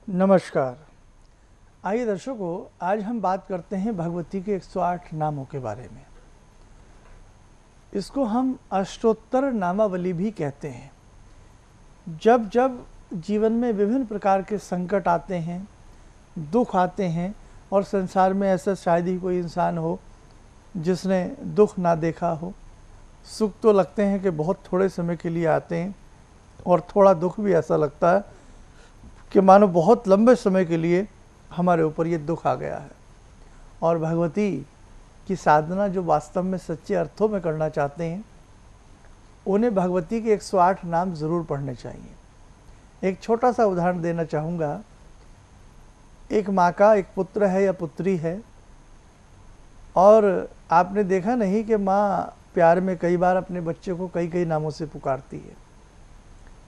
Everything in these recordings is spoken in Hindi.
नमस्कार। आइए दर्शकों, आज हम बात करते हैं भगवती के 108 नामों के बारे में। इसको हम अष्टोत्तर नामावली भी कहते हैं। जब जब जीवन में विभिन्न प्रकार के संकट आते हैं, दुख आते हैं, और संसार में ऐसा शायद ही कोई इंसान हो जिसने दुख ना देखा हो। सुख तो लगते हैं कि बहुत थोड़े समय के लिए आते हैं, और थोड़ा दुख भी ऐसा लगता है कि मानो बहुत लंबे समय के लिए हमारे ऊपर ये दुख आ गया है। और भगवती की साधना जो वास्तव में सच्चे अर्थों में करना चाहते हैं, उन्हें भगवती के 108 नाम ज़रूर पढ़ने चाहिए। एक छोटा सा उदाहरण देना चाहूँगा। एक माँ का एक पुत्र है या पुत्री है, और आपने देखा नहीं कि माँ प्यार में कई बार अपने बच्चे को कई कई नामों से पुकारती है।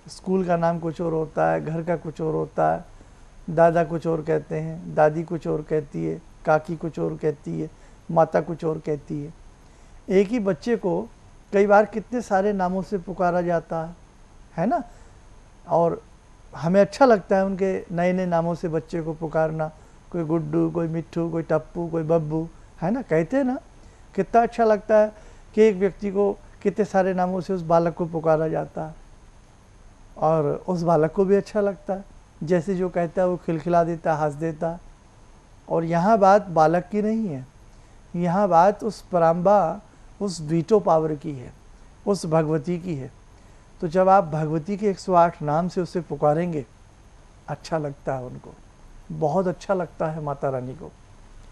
स्कूल का नाम कुछ और होता है, घर का कुछ और होता है, दादा कुछ और कहते हैं, दादी कुछ और कहती है, काकी कुछ और कहती है, माता कुछ और कहती है। एक ही बच्चे को कई बार कितने सारे नामों से पुकारा जाता है ना। और हमें अच्छा लगता है उनके नए नए नामों से बच्चे को पुकारना। कोई गुड्डू, कोई मिट्ठू, कोई टप्पू, कोई बब्बू, है ना, कहते हैं ना। कितना अच्छा लगता है कि एक व्यक्ति को कितने सारे नामों से उस बालक को पुकारा जाता है, और उस बालक को भी अच्छा लगता है। जैसे जो कहता है वो खिलखिला देता, हंस देता। और यहाँ बात बालक की नहीं है, यहाँ बात उस पराम्बा, उस वीटो पावर की है, उस भगवती की है। तो जब आप भगवती के 108 नाम से उसे पुकारेंगे, अच्छा लगता है उनको, बहुत अच्छा लगता है माता रानी को।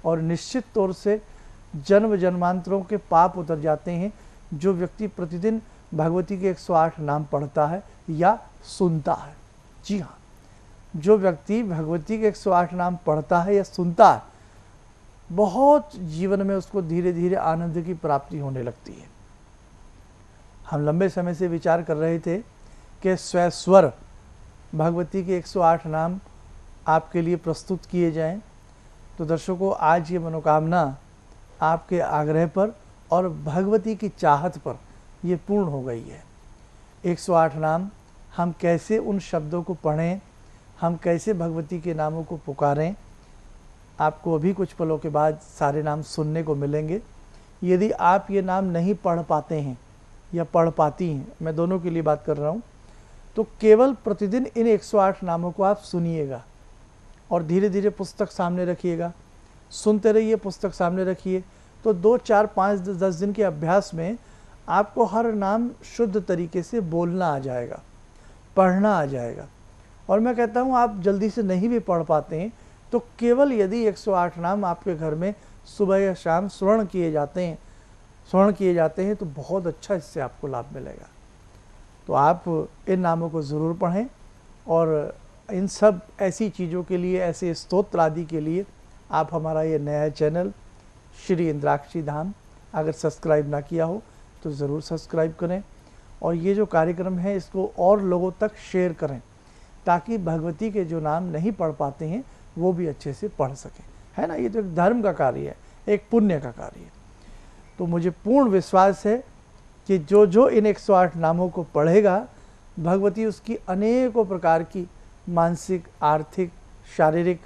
और निश्चित तौर से जन्म जन्मांतरों के पाप उतर जाते हैं जो व्यक्ति प्रतिदिन भगवती के 108 नाम पढ़ता है या सुनता है। जी हाँ, जो व्यक्ति भगवती के 108 नाम पढ़ता है या सुनता है, बहुत जीवन में उसको धीरे धीरे आनंद की प्राप्ति होने लगती है। हम लंबे समय से विचार कर रहे थे कि स्वस्वर भगवती के 108 नाम आपके लिए प्रस्तुत किए जाएं। तो दर्शकों, आज ये मनोकामना आपके आग्रह पर और भगवती की चाहत पर ये पूर्ण हो गई है। 108 नाम हम कैसे उन शब्दों को पढ़ें, हम कैसे भगवती के नामों को पुकारें, आपको अभी कुछ पलों के बाद सारे नाम सुनने को मिलेंगे। यदि आप ये नाम नहीं पढ़ पाते हैं या पढ़ पाती हैं, मैं दोनों के लिए बात कर रहा हूँ, तो केवल प्रतिदिन इन 108 नामों को आप सुनिएगा और धीरे धीरे पुस्तक सामने रखिएगा। सुनते रहिए, पुस्तक सामने रखिए। तो 2, 4, 5, 10 दिन के अभ्यास में आपको हर नाम शुद्ध तरीके से बोलना आ जाएगा, पढ़ना आ जाएगा। और मैं कहता हूँ, आप जल्दी से नहीं भी पढ़ पाते हैं तो केवल यदि 108 नाम आपके घर में सुबह या शाम स्मरण किए जाते हैं तो बहुत अच्छा इससे आपको लाभ मिलेगा। तो आप इन नामों को ज़रूर पढ़ें, और इन सब ऐसी चीज़ों के लिए, ऐसे स्तोत्र आदि के लिए आप हमारा ये नया चैनल श्री इंद्राक्षी धाम अगर सब्सक्राइब ना किया हो तो ज़रूर सब्सक्राइब करें। और ये जो कार्यक्रम है इसको और लोगों तक शेयर करें, ताकि भगवती के जो नाम नहीं पढ़ पाते हैं वो भी अच्छे से पढ़ सकें, है ना। ये तो एक धर्म का कार्य है, एक पुण्य का कार्य है। तो मुझे पूर्ण विश्वास है कि जो जो इन 108 नामों को पढ़ेगा, भगवती उसकी अनेकों प्रकार की मानसिक, आर्थिक, शारीरिक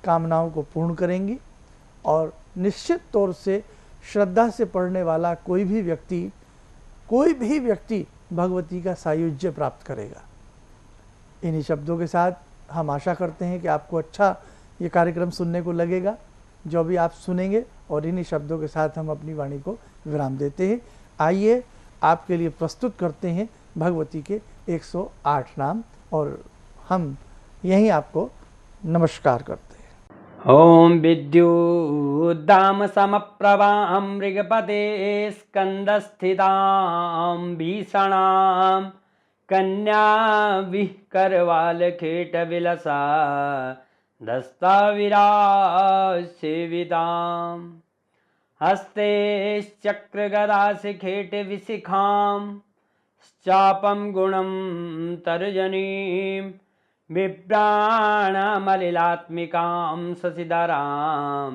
कामनाओं को पूर्ण करेंगी। और निश्चित तौर से श्रद्धा से पढ़ने वाला कोई भी व्यक्ति भगवती का सायुज्य प्राप्त करेगा। इन्हीं शब्दों के साथ हम आशा करते हैं कि आपको अच्छा ये कार्यक्रम सुनने को लगेगा जो भी आप सुनेंगे। और इन्हीं शब्दों के साथ हम अपनी वाणी को विराम देते हैं। आइए आपके लिए प्रस्तुत करते हैं भगवती के 108 नाम, और हम यहीं आपको नमस्कार करते हैं। ॐ विद्युद्दाम समप्रभां मृगपते स्कन्दस्थितां भीषणां कन्याविःकरवालखेटविलसा दस्ताविरासेवितां हस्ते चक्रगदाशिखेटविशिखां चापं गुणं तर्जनीं बिभ्राणमलिलात्मिकां शशिधरां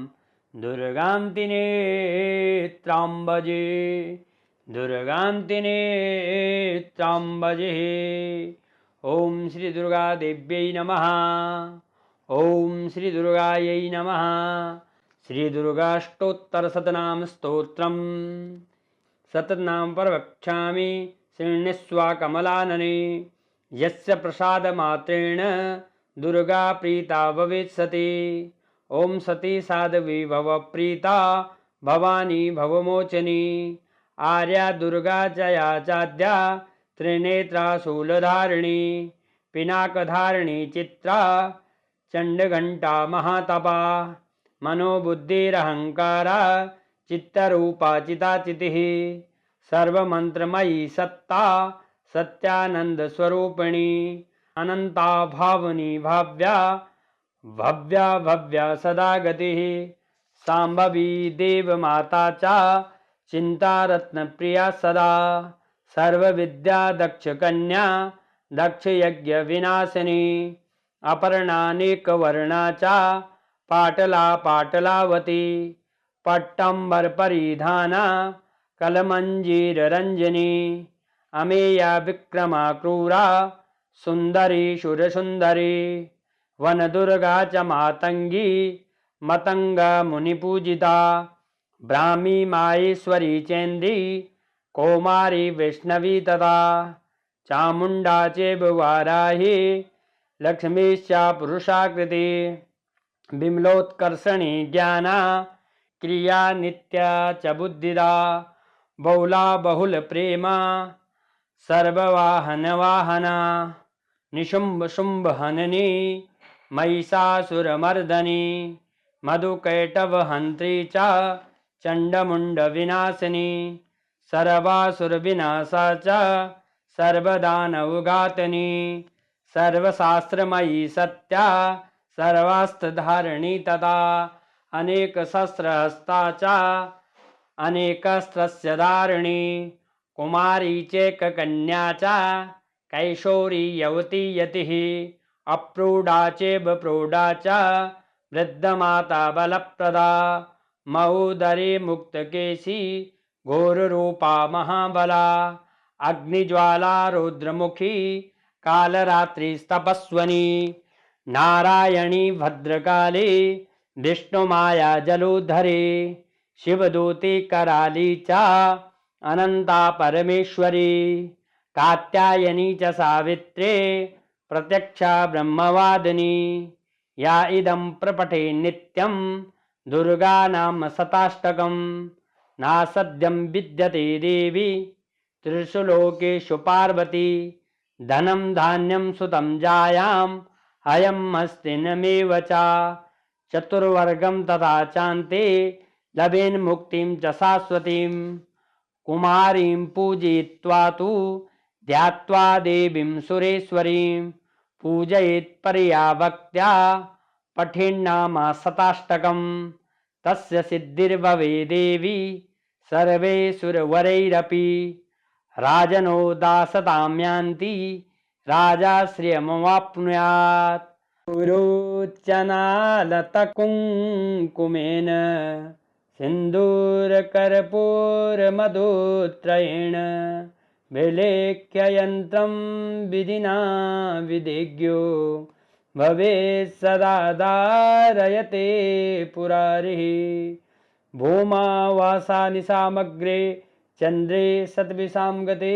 दुर्गां तिनेत्रां भजे, दुर्गां तिनेत्रां भजे। ॐ श्री दुर्गा देव्यै नमः। ओम श्री दुर्गायै नमः। श्री दुर्गाष्टोत्तरशतनाम स्तोत्रम् शतनाम प्रवक्ष्यामि शृण्वस्व कमलानने। यस्य प्रसादमात्रेण दुर्गा प्रीता भविष्यति। ओम सती साध्वी भव प्रीता भवानी भवमोचनी। आर्या दुर्गा जया चाद्या त्रिनेत्रा शूलधारिणी। पिनाकधारिणी चित्रा चंडघंटा महातपा। मनोबुद्धिरहंकारा चित्तरूपा चिताचितिः। सर्वमंत्रमयी सत्ता सत्यानंद स्वरूपिणी। अनंता भावनी भाव्या भव्या भव्या सदा गतिः। सांभवी देवमाता च चिंता रत्न प्रिया सदा। सर्वविद्या दक्ष कन्या दक्ष यज्ञ विनाशिनी। अपर्णानेक वर्णा च पाटला पाटलावती। पट्टंबर परिधाना कलमंजीर रंजनी। अमेया विक्रमा क्रूरा सुंदरी सुरसुंदरी। वन दुर्गा च मातंगी मतंगा मुनिपूजिता। ब्राह्मी माहेश्वरी चेन्द्री कौमारी वैष्णवी तथा। चामुंडा चैव वाराही लक्ष्मीश्च पुरुषाकृति। विमलोत्कर्षणी ज्ञाना क्रिया नित्या च बुद्धिदा। बहुला बहुल प्रेमा सर्ववाहन वाहना। निशुंभ शुंभ हननी महिषासुरमर्दनी। मधुकैटभ हंत्री च चंडमुंड विनाशिनी। सर्वासुर विनाशा च सर्वदानवघातिनी। सर्वशास्त्रमयी सत्या सर्वास्त्रधारिणी तथा। अनेक शस्त्रहस्ता च अनेकस्त्रस्य धारिणी। कुमारी चैककन्या च कैशोरी यवती यतिः। अप्रूढा चैव प्रौढा च वृद्धमाता बलप्रदा। महोदरी मुक्तकेशी घोररूपा महाबला। अग्निज्वाला रौद्रमुखी कालरात्रिस्तपस्वनी। नारायणी भद्रकाली विष्णुमाया जलोधरी। शिवदूती कराली च अनंता परमेश्वरी। कात्यायनी च सावित्रे प्रत्यक्षा ब्रह्मवादिनी। या इदं प्रपठे नित्यं दुर्गा नाम शताष्टकम्। नासद्यं विद्यते देवी त्रिषु लोकेषु पार्वती। धनं धान्यं सुतं जायां हयम् हस्तिनमेव च। चतुर्वर्गं तथा चान्ते लभेन् मुक्तिं च शाश्वतीं। कुमारीं पूजयित्वा तु ध्यात्वा देवीं सुरेश्वरीं। पूजयेत् परया भक्त्या पठेन्नाम शताष्टकम्। तस्य सिद्धिर्भवे देवी सर्वैर्वरैरपि। राजनो दासतां यान्ति राजाश्रियमवाप्नुयात्। पुरोचनालतकुङ्कुमेन सिन्दूरकर्पूरमधुत्रयेण। विलेख्य यन्त्रं विधिना विधिज्ञो भवेत् सदा धारयते पुरारिः। भूमावासानि सामग्रे चन्द्रे शतविशां गते।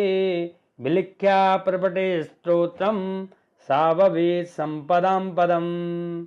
विलिख्या प्रपटे स्तोत्रं सा भवेत् सम्पदां पदम्।